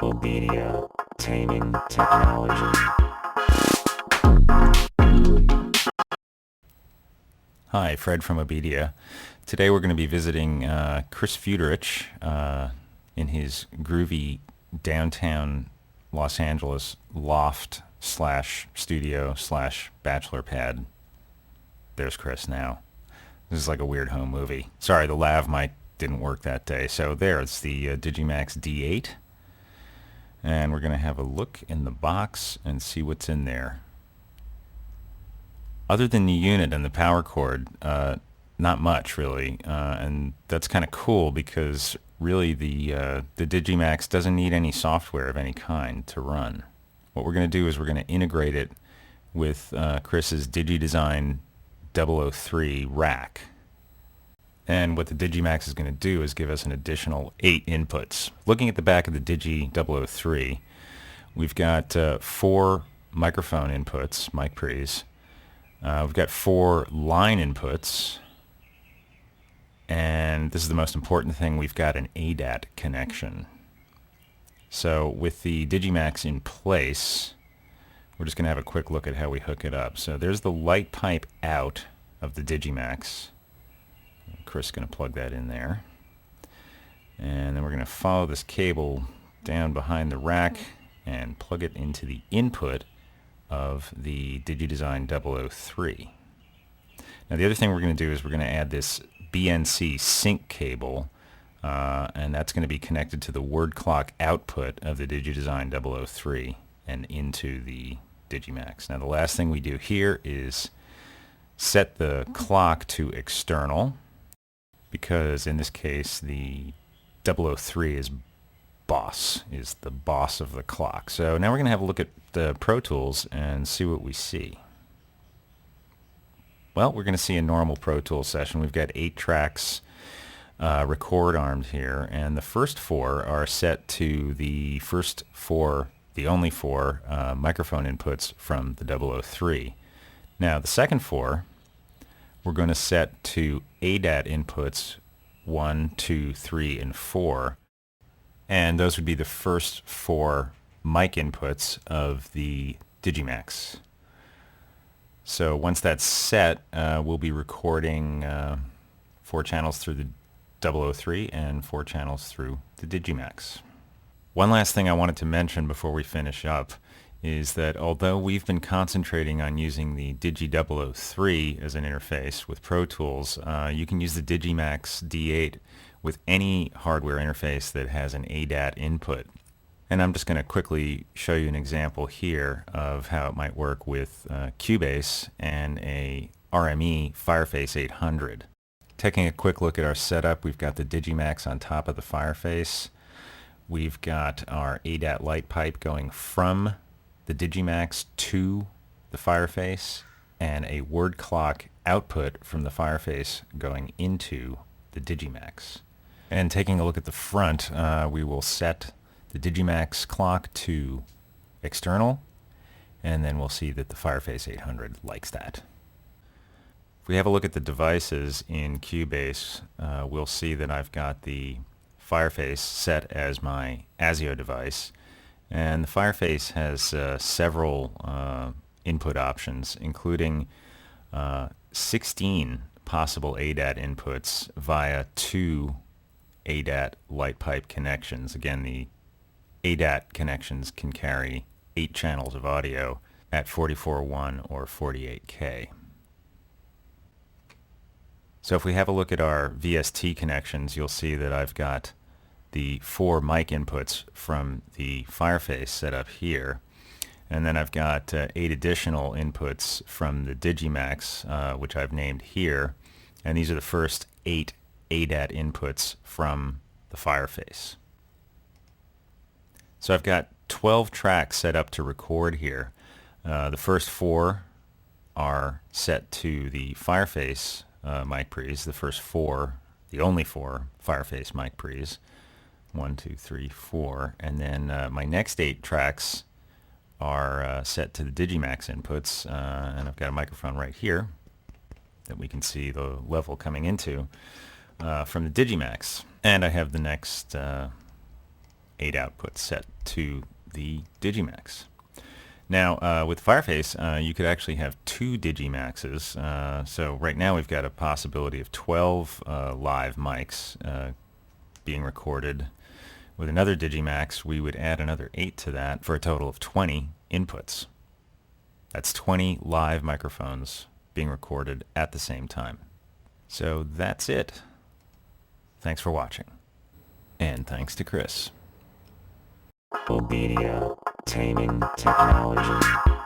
OBEDIA, taming technology. Hi, Fred from OBEDIA. Today we're going to be visiting Chris Futerich in his groovy downtown Los Angeles loft slash studio slash bachelor pad. There's Chris now. This is like a weird home movie. Sorry, the lav mic didn't work that day. So there, it's the DigiMax D8. And we're going to have a look in the box and see what's in there. Other than the unit and the power cord, not much really, and that's kind of cool because really the DigiMax doesn't need any software of any kind to run. What we're going to do is we're going to integrate it with Chris's DigiDesign 003 rack. And what the DigiMax is going to do is give us an additional 8 inputs. Looking at the back of the Digi 003, we've got 4 microphone inputs, mic pre's. We've got 4 line inputs, and this is the most important thing, we've got an ADAT connection. So with the DigiMax in place, we're just going to have a quick look at how we hook it up. So there's the light pipe out of the DigiMax. Chris is going to plug that in there. And then we're going to follow this cable down behind the rack and plug it into the input of the DigiDesign 003. Now the other thing we're going to do is we're going to add this BNC sync cable, and that's going to be connected to the word clock output of the DigiDesign 003 and into the DigiMax. Now the last thing we do here is set the clock to external, because in this case the 003 is the boss of the clock. So now we're going to have a look at the Pro Tools and see what we see. Well, we're going to see a normal Pro Tools session. We've got 8 tracks record armed here, and the first 4 are set to the only 4 microphone inputs from the 003. Now the second 4 we're going to set to ADAT inputs 1, 2, 3, and 4. And those would be the first 4 mic inputs of the DigiMax. So once that's set, we'll be recording 4 channels through the 003 and 4 channels through the DigiMax. One last thing I wanted to mention before we finish up is that although we've been concentrating on using the Digi 003 as an interface with Pro Tools, you can use the DigiMax D8 with any hardware interface that has an ADAT input. And I'm just going to quickly show you an example here of how it might work with Cubase and a RME Fireface 800. Taking a quick look at our setup, we've got the DigiMax on top of the Fireface. We've got our ADAT light pipe going from the DigiMax to the Fireface, and a word clock output from the Fireface going into the DigiMax. And taking a look at the front, we will set the DigiMax clock to external, and then we'll see that the Fireface 800 likes that. If we have a look at the devices in Cubase, we'll see that I've got the Fireface set as my ASIO device, and the Fireface has several input options, including 16 possible ADAT inputs via 2 ADAT light pipe connections. Again, the ADAT connections can carry 8 channels of audio at 44.1 or 48K. So if we have a look at our VST connections, you'll see that I've got the 4 mic inputs from the Fireface set up here, and then I've got 8 additional inputs from the DigiMax, which I've named here, and these are the first 8 ADAT inputs from the Fireface. So I've got 12 tracks set up to record here. The first 4 are set to the Fireface mic pre's, the first 4, the only 4 Fireface mic pre's. 1, 2, 3, 4, and then my next 8 tracks are set to the DigiMax inputs, and I've got a microphone right here that we can see the level coming into from the DigiMax. And I have the next 8 outputs set to the DigiMax. Now, with Fireface, you could actually have 2 DigiMaxes. So right now we've got a possibility of 12 live mics being recorded. With another DigiMax, we would add another 8 to that for a total of 20 inputs. That's 20 live microphones being recorded at the same time. So that's it. Thanks for watching. And thanks to Chris. OBEDIA, taming technology.